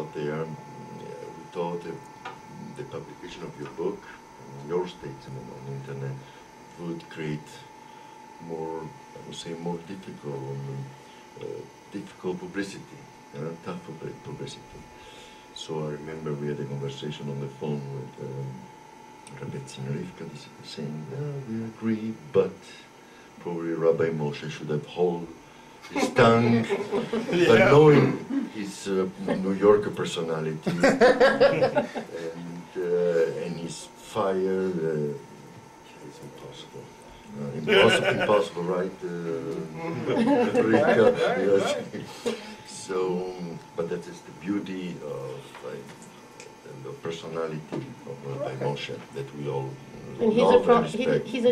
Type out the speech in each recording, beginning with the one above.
out there. We thought the publication of your book, your statement on the internet, would create more, I would say, more difficult publicity, tough publicity. So I remember we had a conversation on the phone with Rabbi Rivka saying, we agree, but probably Rabbi Moshe should have held his tongue, but knowing his New Yorker personality and his fire, it's impossible. Impossible, right? Rivka, yes. So, but that is the beauty of the personality of Rabbi Moshe that we all and love and respect. He's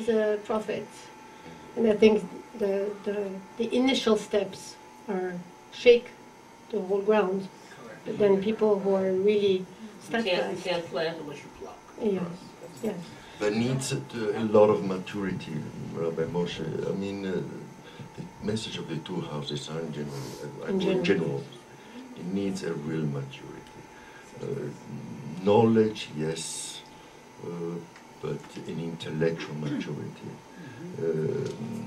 a prophet, and I think the initial steps are shake the whole ground, but then people who are really steadfast. You can't plant unless you pluck. Yes, yes. There needs a lot of maturity, Rabbi Moshe. I mean, the message of the two houses are in general. It needs a real maturity. Knowledge, yes, but an intellectual maturity.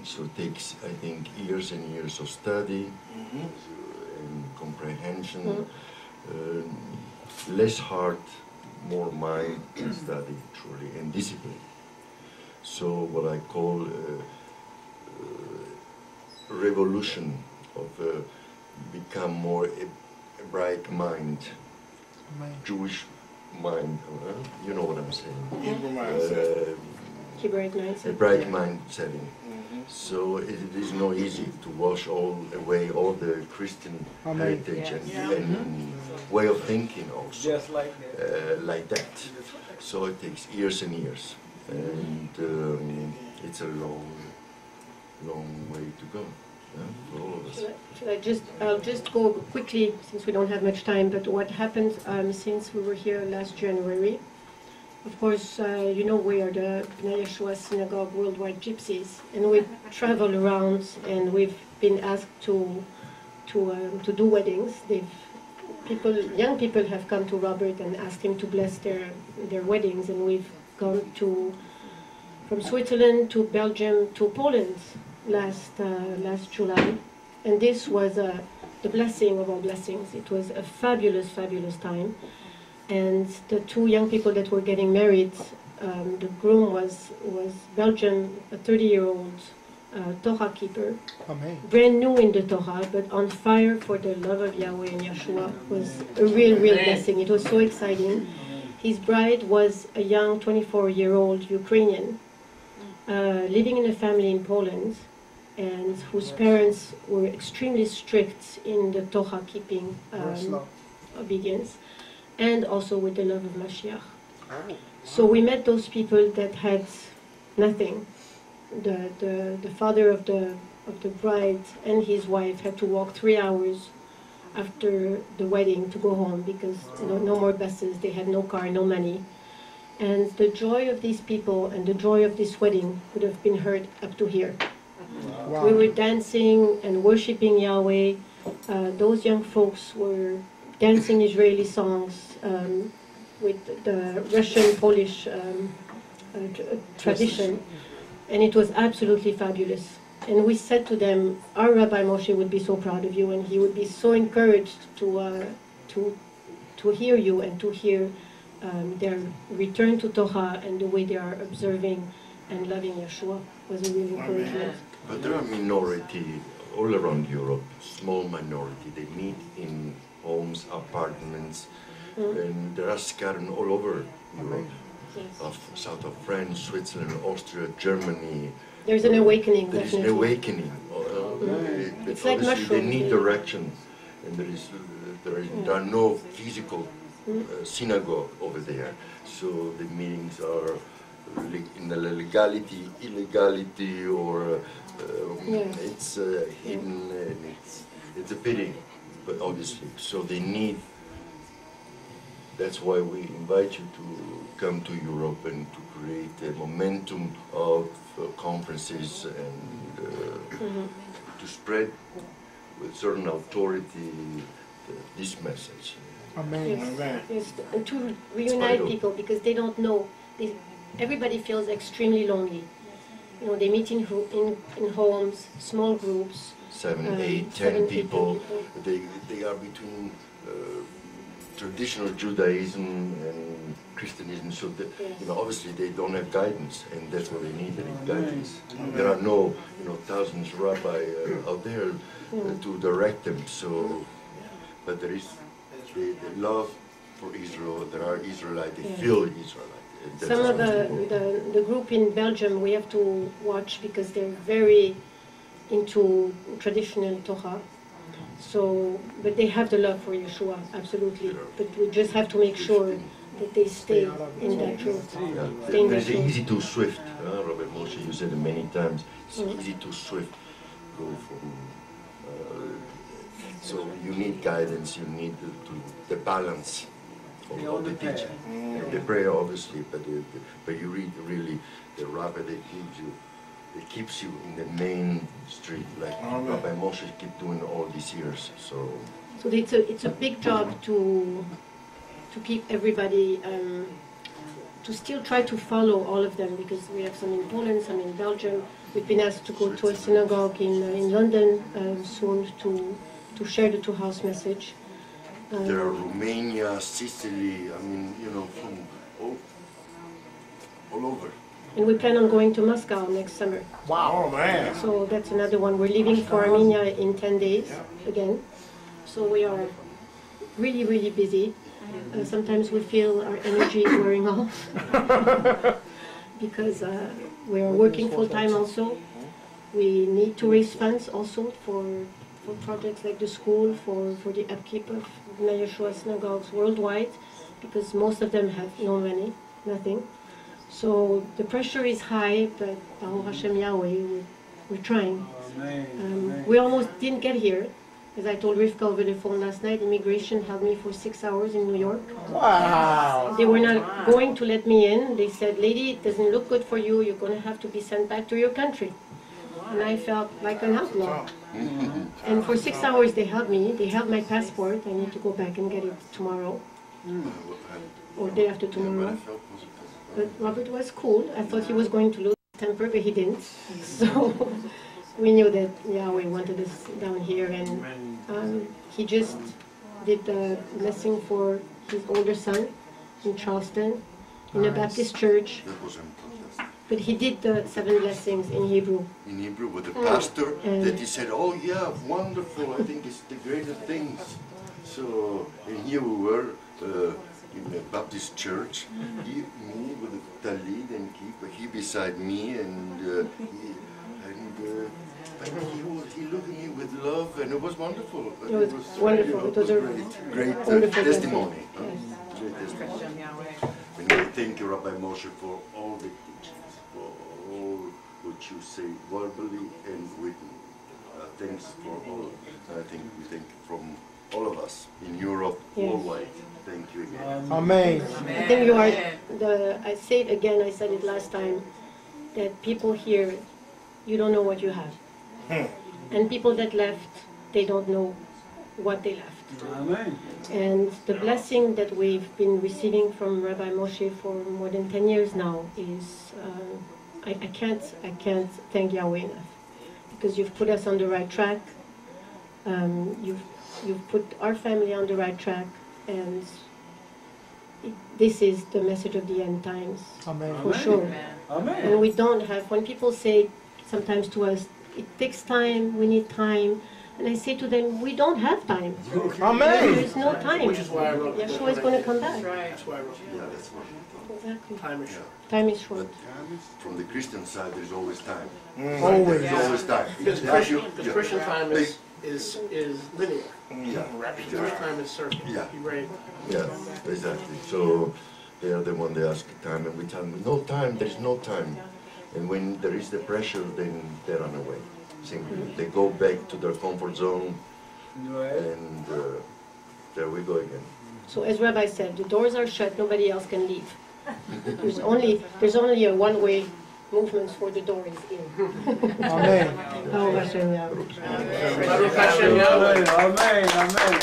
So it takes, I think, years and years of study and comprehension, less heart, more mind, and study, truly, and discipline. So what I call revolution of become more a bright mind, Jewish mind, you know what I'm saying. Hebraic mindset. A bright mind setting. So it is not easy to wash away all the Christian heritage and way of thinking also. Just like that. So it takes years and years, and it's a long way to go for all of us. I'll just go quickly since we don't have much time. But what happened since we were here last January? Of course, you know we are the Bnei Yeshua Synagogue Worldwide Gypsies, and we travel around, and we've been asked to do weddings. Young people have come to Robert and asked him to bless their weddings, and we've gone from Switzerland to Belgium to Poland last July, and this was the blessing of all blessings. It was a fabulous time. And the two young people that were getting married, the groom was Belgian, a 30-year-old Torah keeper, brand new in the Torah, but on fire for the love of Yahweh and Yeshua. Was a real blessing. It was so exciting. His bride was a young 24-year-old Ukrainian, living in a family in Poland, and whose parents were extremely strict in the Torah keeping obedience, and also with the love of Mashiach. So we met those people that had nothing. The father of the bride and his wife had to walk 3 hours after the wedding to go home because no more buses, they had no car, no money. And the joy of these people and the joy of this wedding would have been heard up to here. Wow. We were dancing and worshiping Yahweh. Those young folks were dancing Israeli songs with the Russian-Polish tradition, and it was absolutely fabulous. And we said to them, our Rabbi Moshe would be so proud of you, and he would be so encouraged to hear you and to hear their return to Torah and the way they are observing and loving Yeshua was a real encouragement. But there are minority all around Europe, small minority. They meet in homes, apartments, and they are scattered all over Europe, south of France, Switzerland, Austria, Germany. There's an awakening. There is an awakening. It's like mushrooms. They need direction, and there are no physical synagogue over there. So the meetings are in the legality, illegality, or it's hidden, and it's a pity. But obviously, so they need. That's why we invite you to come to Europe and to create a momentum of conferences and to spread with certain authority this message. Amen. Yes, and to reunite people because they don't know. Everybody feels extremely lonely. You know, they meet in homes, small groups. 7, 8, 10 people. They are between traditional Judaism and Christianism, so that, you know, obviously they don't have guidance, and that's what they need. They need guidance. There are no, you know, thousands of rabbis out there to direct them. So, but there is the love for Israel. There are Israelites. They feel Israelite. Some of the group in Belgium we have to watch because they're very into traditional Torah. So, but they have the love for Yeshua, absolutely. But we just have to make sure that they stay in that truth. It's easy to swift. Robert Moshe, you said it many times. It's easy to swift go from. So you need guidance. You need the balance of the teaching, the prayer, obviously. But you read really the rabbi that gives you. It keeps you in the main street, like Rabbi Moshe keep doing all these years. So it's a big job to keep everybody to still try to follow all of them, because we have some in Poland, some in Belgium. We've been asked to go to a synagogue in London soon to share the two-house message. There are Romania, Sicily. I mean, you know, from all over. And we plan on going to Moscow next summer. Wow, man. So that's another one. We're leaving for Armenia in 10 days again. So we are really, really busy. Sometimes we feel our energy is wearing off because we are working full-time also. We need to raise funds also for projects like the school, for the upkeep of Yeshua synagogues worldwide, because most of them have no money, nothing. So the pressure is high, but Baruch Hashem Yahweh, we're trying. We almost didn't get here. As I told Rivka over the phone last night, immigration held me for 6 hours in New York. Wow. They were not going to let me in. They said, "Lady, it doesn't look good for you. You're going to have to be sent back to your country." And I felt like an outlaw. And for 6 hours they held me. They held my passport. I need to go back and get it tomorrow. Or day after tomorrow. But Robert was cool. I thought he was going to lose his temper, but he didn't. So we knew that Yahweh wanted us down here, and he just did the blessing for his older son in Charleston, in a Baptist church. But he did the 7 blessings in Hebrew. In Hebrew with the pastor, that he said, "Oh yeah, wonderful, I think it's the greatest things." So, and here we were, in the Baptist church, me with the talid and he beside me, and he looked at me with love, and it was wonderful. It was wonderful. You know, it was great testimony. Great testimony. And we thank you, Rabbi Moshe, for all the teachings, for all what you say verbally and written. Thanks for all. I think we thank from all of us in Europe, worldwide. Thank you again. Amen. I think you are I say it again, I said it last time, that people here, you don't know what you have. And people that left, they don't know what they left. Amen. And the blessing that we've been receiving from Rabbi Moshe for more than 10 years now is, I can't thank Yahweh enough. Because you've put us on the right track. You've put our family on the right track. And this is the message of the end times, for sure. Amen. And we don't have, when people say sometimes to us, it takes time, we need time, and I say to them, we don't have time. Amen. There's no time. Which is why I wrote Yeshua is going to come back. That's why I wrote Yeah, that's right. Exactly. Time is short. Time is short. From the Christian side, there's always time. Always. There's always time. Because Christian time is linear. Yeah. Jewish time is circular. Yeah. Right. Yeah, exactly. So they are the one they ask time, and we tell them, no time, there's no time. And when there is the pressure, then they run away. Simply. They go back to their comfort zone, and there we go again. So as Rabbi said, the doors are shut, nobody else can leave. There's only a one-way movement for the door is in. Amen. Baruch Hashem Yahweh. Baruch Hashem Yahweh. Amen. Amen.